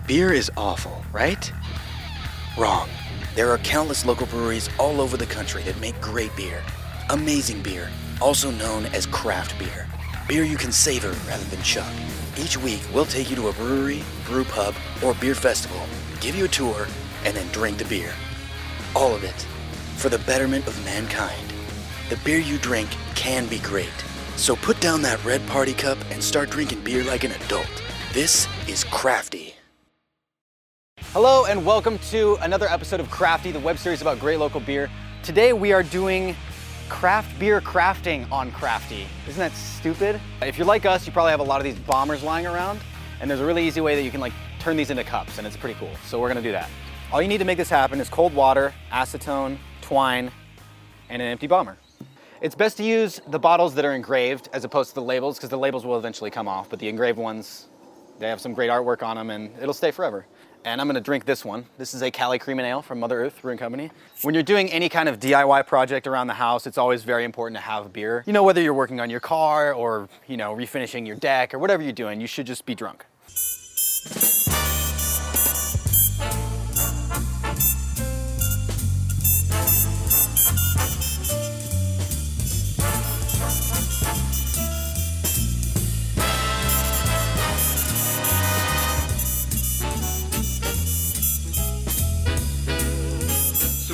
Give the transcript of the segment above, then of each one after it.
Beer is awful, right? Wrong. There are countless local breweries all over the country that make great beer. Amazing beer, also known as craft beer. Beer you can savor rather than chug. Each week, we'll take you to a brewery, brew pub, or beer festival, give you a tour, and then drink the beer. All of it, for the betterment of mankind. The beer you drink can be great. So put down that red party cup and start drinking beer like an adult. This is Crafty. Hello and welcome to another episode of Crafty, the web series about great local beer. Today we are doing craft beer crafting on Crafty. Isn't that stupid? If you're like us, you probably have a lot of these bombers lying around, and there's a really easy way that you can turn these into cups, and it's pretty cool. So we're gonna do that. All you need to make this happen is cold water, acetone, twine, and an empty bomber. It's best to use the bottles that are engraved as opposed to the labels, because the labels will eventually come off, but the engraved ones, they have some great artwork on them and it'll stay forever. And I'm gonna drink this one. This is a Cali Cream and Ale from Mother Earth Brewing Company. When you're doing any kind of DIY project around the house, it's always very important to have beer. You know, whether you're working on your car or, refinishing your deck or whatever you're doing, you should just be drunk.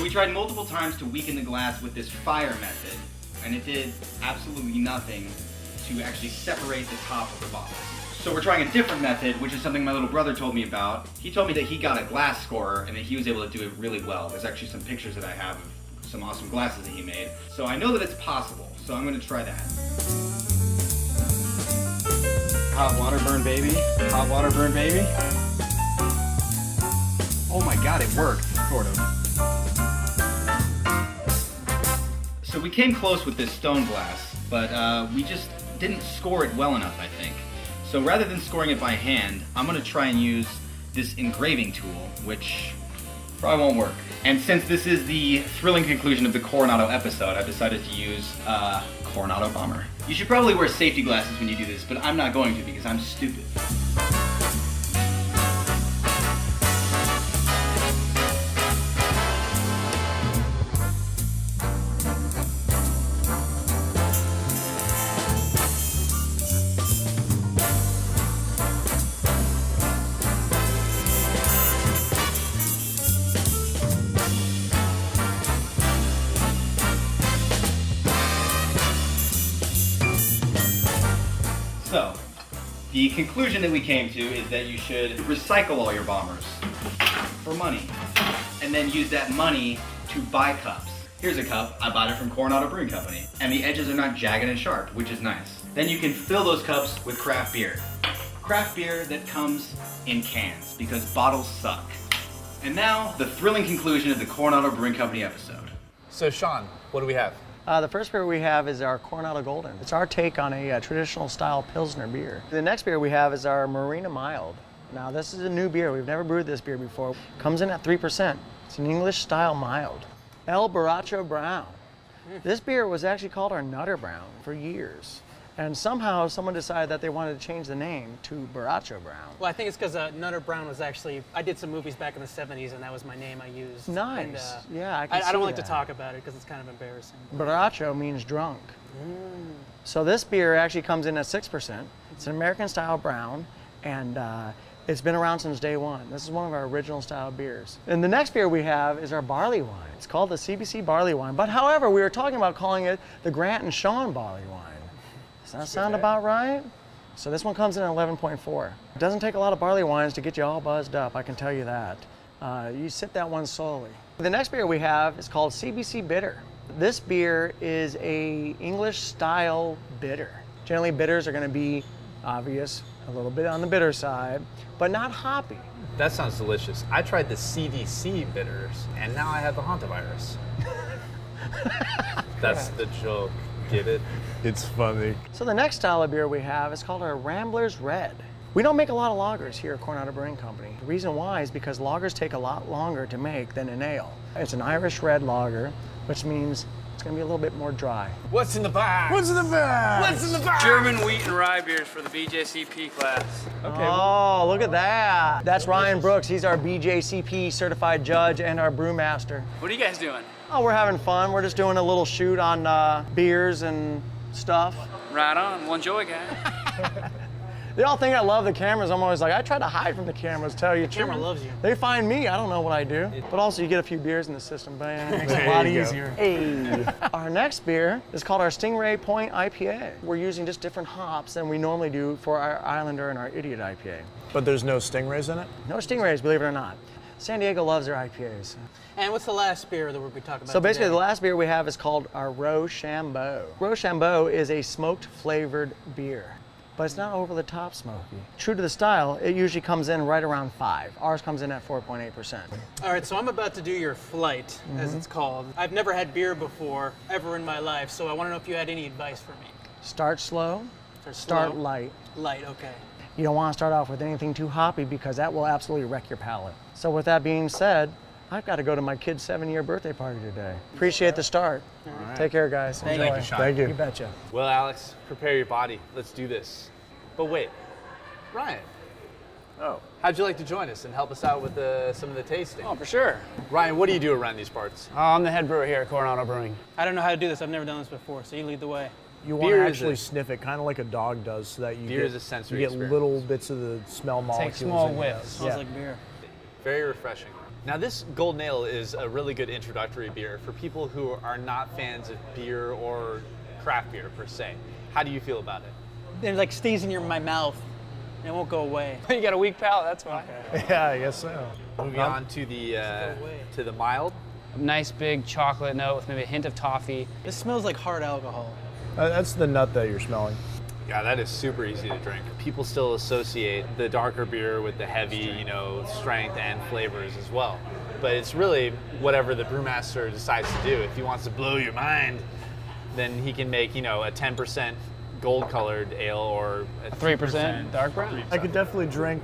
We tried multiple times to weaken the glass with this fire method, and it did absolutely nothing to actually separate the top of the bottle. So we're trying a different method, which is something my little brother told me about. He told me that he got a glass scorer and that he was able to do it really well. There's actually some pictures that I have of some awesome glasses that he made. So I know that it's possible, so I'm gonna try that. Hot water burn, baby. Hot water burn, baby. Oh my God, it worked, sort of. So we came close with this stone glass, but we just didn't score it well enough, I think. So rather than scoring it by hand, I'm gonna try and use this engraving tool, which probably won't work. And since this is the thrilling conclusion of the Coronado episode, I've decided to use Coronado bomber. You should probably wear safety glasses when you do this, but I'm not going to because I'm stupid. So, the conclusion that we came to is that you should recycle all your bombers for money, and then use that money to buy cups. Here's a cup, I bought it from Coronado Brewing Company, and the edges are not jagged and sharp, which is nice. Then you can fill those cups with craft beer. Craft beer that comes in cans, because bottles suck. And now, the thrilling conclusion of the Coronado Brewing Company episode. So Sean, what do we have? The first beer we have is our Coronado Golden. It's our take on a traditional style Pilsner beer. The next beer we have is our Marina Mild. Now this is a new beer. We've never brewed this beer before. Comes in at 3%. It's an English style mild. El Borracho Brown. This beer was actually called our Nutter Brown for years. And somehow someone decided that they wanted to change the name to Borracho Brown. Well, I think it's because Nutter Brown was actually, I did some movies back in the 70s and that was my name I used. Nice. And, yeah, I don't like to talk about it because it's kind of embarrassing. Borracho means drunk. So this beer actually comes in at 6%. It's an American style brown, and it's been around since day one. This is one of our original style beers. And the next beer we have is our barley wine. It's called the CBC barley wine, but however, we were talking about calling it the Grant and Sean barley wine. Does that sound about right? So this one comes in at 11.4. It doesn't take a lot of barley wines to get you all buzzed up, I can tell you that. You sip that one slowly. The next beer we have is called CBC Bitter. This beer is a English style bitter. Generally bitters are gonna be obvious, a little bit on the bitter side, but not hoppy. That sounds delicious. I tried the CDC bitters, and now I have the hantavirus. That's the joke. Get it? It's funny. So the next style of beer we have is called our Ramblers Red. We don't make a lot of lagers here at Coronado Brewing Company. The reason why is because lagers take a lot longer to make than an ale. It's an Irish red lager, which means It's gonna be a little bit more dry. What's in the bag? What's in the bag? What's in the bag? German wheat and rye beers for the BJCP class. Okay. Oh, look at that. That's Ryan Brooks. He's our BJCP certified judge and our brewmaster. What are you guys doing? Oh, we're having fun. We're just doing a little shoot on beers and stuff. Right on. Well, enjoy, guys. They all think I love the cameras. I'm always like, I try to hide from the cameras, tell you the Camera truth. loves you. They find me, I don't know what I do. But also you get a few beers in the system, but it makes it a lot easier. Hey. Our next beer is called our Stingray Point IPA. We're using just different hops than we normally do for our Islander and our Idiot IPA. But there's no stingrays in it? No stingrays, believe it or not. San Diego loves their IPAs. And what's the last beer that we'll be talking about So basically today? the last beer we have is called our Rochambeau. Rochambeau is a smoked flavored beer, but it's not over the top smoky. True to the style, it usually comes in right around 5. Ours comes in at 4.8%. All right, so I'm about to do your flight, as it's called. I've never had beer before, ever in my life, so I want to know if you had any advice for me. Start slow, Start start slow. light. Light, okay. You don't want to start off with anything too hoppy because that will absolutely wreck your palate. So with that being said, I've got to go to my kid's 7-year birthday party today. Appreciate the start. Take care, guys. Thank Enjoy. you, Sean. Thank you. You betcha. Well, Alex, prepare your body. Let's do this. But wait, Ryan. Oh. How'd you like to join us and help us out with some of the tasting? Oh, for sure. Ryan, what do you do around these parts? I'm the head brewer here at Coronado Brewing. I don't know how to do this. I've never done this before, so you lead the way. You want to Beer is actually a- sniff it kind of like a dog does so that you Beer get, is a sensory you get experience. little bits of the smell molecules. small in your whiffs. nose. Smells Yeah. like beer. Very refreshing. Now this Golden Ale is a really good introductory beer for people who are not fans of beer or craft beer per se. How do you feel about it? It like stays in my mouth, and it won't go away. You got a weak palate, that's why. Yeah, I guess so. Moving on to the mild. Nice big chocolate note with maybe a hint of toffee. This smells like hard alcohol. That's the nut that you're smelling. Yeah, that is super easy to drink. People still associate the darker beer with the heavy, strength and flavors as well. But it's really whatever the brewmaster decides to do. If he wants to blow your mind, then he can make, a 10% gold-colored ale or a 3% dark brown. I could definitely drink,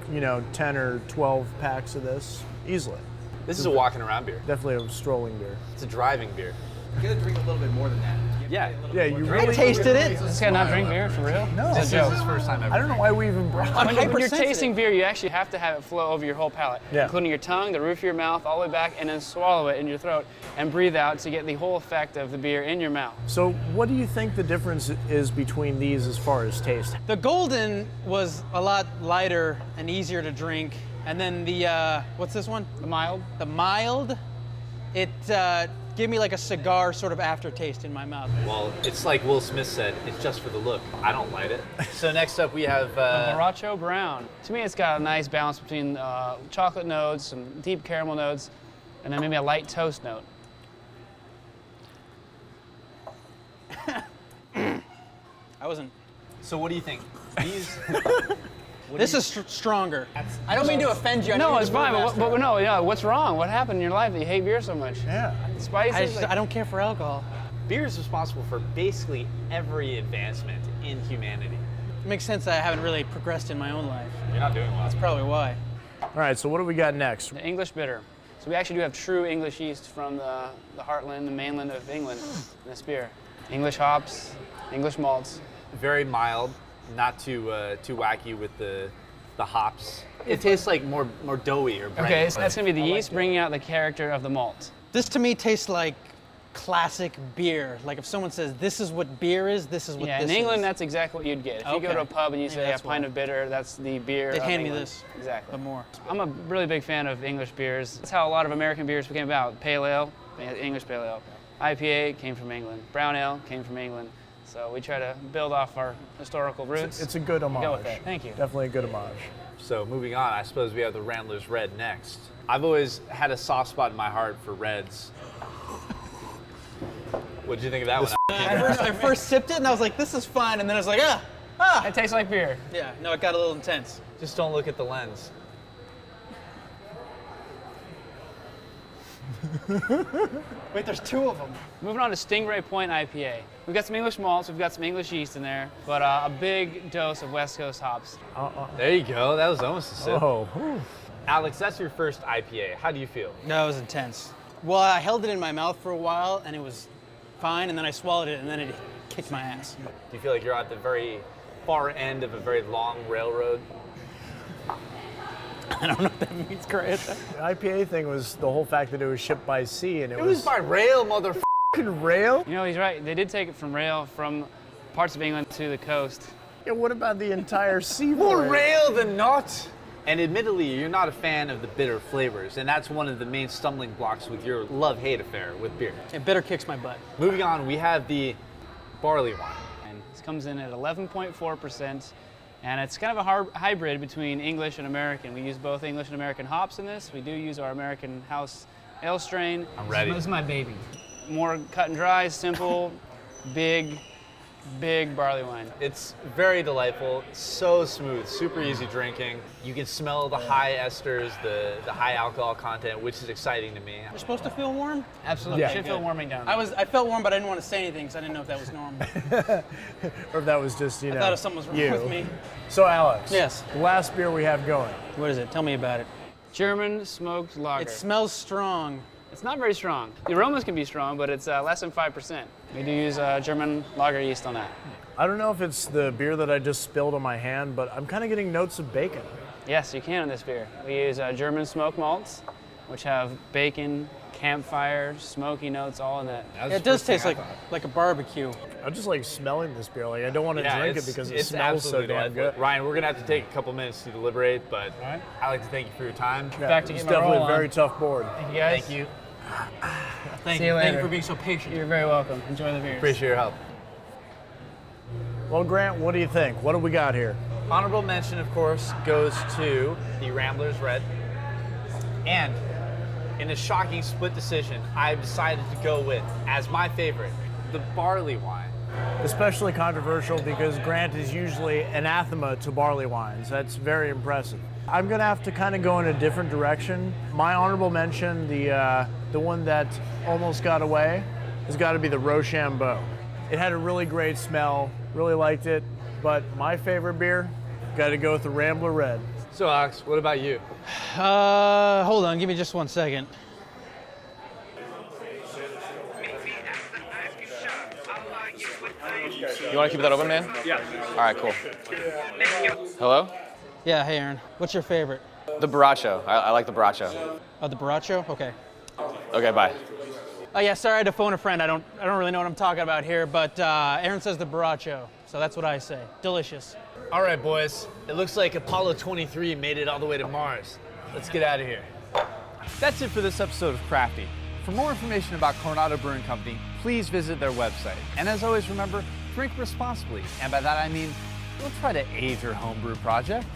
10 or 12 packs of this easily. This is a walking around beer. Definitely a strolling beer. It's a driving beer. You gotta drink a little bit more than that. Yeah. Yeah, you I really. tasted it. This guy not drink beer for real? No. This is his first time ever. I don't know why we even brought When you're hypersensitive. tasting beer, you actually have to have it flow over your whole palate, Yeah. including your tongue, the roof of your mouth, all the way back, and then swallow it in your throat and breathe out to get the whole effect of the beer in your mouth. So, what do you think the difference is between these as far as taste? The golden was a lot lighter and easier to drink. And then the, what's this one? The mild. The mild, it gave me like a cigar sort of aftertaste in my mouth. Well, it's like Will Smith said, it's just for the look. I don't light it. So next up we have Borracho Brown. To me, it's got a nice balance between chocolate notes, some deep caramel notes, and then maybe a light toast note. I wasn't. So what do you think? These This is stronger. I don't mean to offend you. I know No, you're it's the fine, brewmaster. but no, yeah, what's wrong? What happened in your life that you hate beer so much? Yeah. Spices? I don't care for alcohol. beer is responsible for basically every advancement in humanity. It makes sense that I haven't really progressed in my own life. You're not doing well. That's probably why. All right, so what do we got next? The English bitter. So we actually do have true English yeast from the heartland, the mainland of England in this beer. English hops, English malts. Very mild, not too wacky with the hops. It tastes like more doughy or bready. Okay, so that's gonna be the yeast bringing out the character of the malt. This to me tastes like classic beer. Like if someone says this is what beer is, this is what Yeah, this in England, is. that's exactly what you'd get. If you go Okay. to a pub and you Maybe say a that's pint why. of bitter, that's the beer. They'd of hand me England. this. Exactly. But more. I'm a really big fan of English beers. That's how a lot of American beers became about. Pale ale, English pale ale. IPA came from England. Brown ale came from England. So we try to build off our historical roots. It's a good homage. Go with it. Thank you. Definitely a good homage. So moving on, I suppose we have the Rambler's Red next. I've always had a soft spot in my heart for reds. What'd you think of that one? I first sipped it and I was like, this is fine. And then I was like, It tastes like beer. yeah. No, it got a little intense. Just don't look at the lens. Wait, there's two of them. Moving on to Stingray Point IPA. We've got some English malts, we've got some English yeast in there, but a big dose of West Coast hops. There you go. That was almost a sip. Oh, whew. Alex, that's your first IPA. How do you feel? No, it was intense. Well, I held it in my mouth for a while and it was fine, and then I swallowed it, and then it kicked my ass. Do you feel like you're at the very far end of a very long railroad? I don't know what that means, Chris. The IPA thing was the whole fact that it was shipped by sea, and It was by rail, motherfucker. rail. You know, he's right. They did take it from rail from parts of England to the coast. Yeah, what about the entire seaboard? More rail than not. And admittedly, you're not a fan of the bitter flavors, and that's one of the main stumbling blocks with your love-hate affair with beer. It bitter kicks my butt. Moving on, we have the barley wine. And this comes in at 11.4%. And it's kind of a hybrid between English and American. We use both English and American hops in this. We do use our American house ale strain. I'm ready. This is my baby. More cut and dry, simple, big barley wine. It's very delightful, so smooth, super easy drinking. You can smell the high esters, the high alcohol content, which is exciting to me. You're supposed to feel warm? Absolutely. Yeah. Should feel warming down. I felt warm, but I didn't want to say anything because I didn't know if that was normal. Or if that was just, you know, I thought if something was wrong you. with me. So Alex, Yes. the last beer we have going. What is it? Tell me about it. German smoked lager. It smells strong. It's not very strong. The aromas can be strong, but it's less than 5%. We do use German lager yeast on that. I don't know if it's the beer that I just spilled on my hand, but I'm kind of getting notes of bacon. Yes, you can in this beer. We use German smoked malts, which have bacon, campfire, smoky notes all in it. It does taste like a barbecue. I just like smelling this beer. Like I don't want to drink it because it it's smells so absolutely damn delightful. good. Ryan, we're gonna have to take a couple minutes to deliberate, but right. I'd like to thank you for your time. Yeah, Back to it's get my definitely roll a very on. tough board. Thank you guys. Thank you. Thank See you. you Thank you later. for being so patient. You're very welcome. Enjoy the beer. Appreciate your help. Well, Grant, what do you think? What do we got here? Honorable mention, of course, goes to the Ramblers Red. And in a shocking split decision, I've decided to go with, as my favorite, the barley wine. Especially controversial because Grant is usually anathema to barley wines. That's very impressive. I'm gonna have to kind of go in a different direction. My honorable mention, the one that almost got away, has got to be the Rochambeau. It had a really great smell, really liked it, but my favorite beer, got to go with the Rambler Red. So, Alex, what about you? Hold on, give me just 1 second. You want to keep that open, man? Yeah. All right, cool. Hello? Yeah, hey Aaron. What's your favorite? The Baracho. I like the Baracho. Oh, the Baracho? Okay. Okay, bye. Oh yeah, sorry I had to phone a friend. I don't really know what I'm talking about here, but Aaron says the Baracho, so that's what I say. Delicious. All right, boys. It looks like Apollo 23 made it all the way to Mars. Let's get out of here. That's it for this episode of Crafty. For more information about Coronado Brewing Company, please visit their website. And as always, remember, drink responsibly. And by that I mean, don't try to aid your homebrew projects.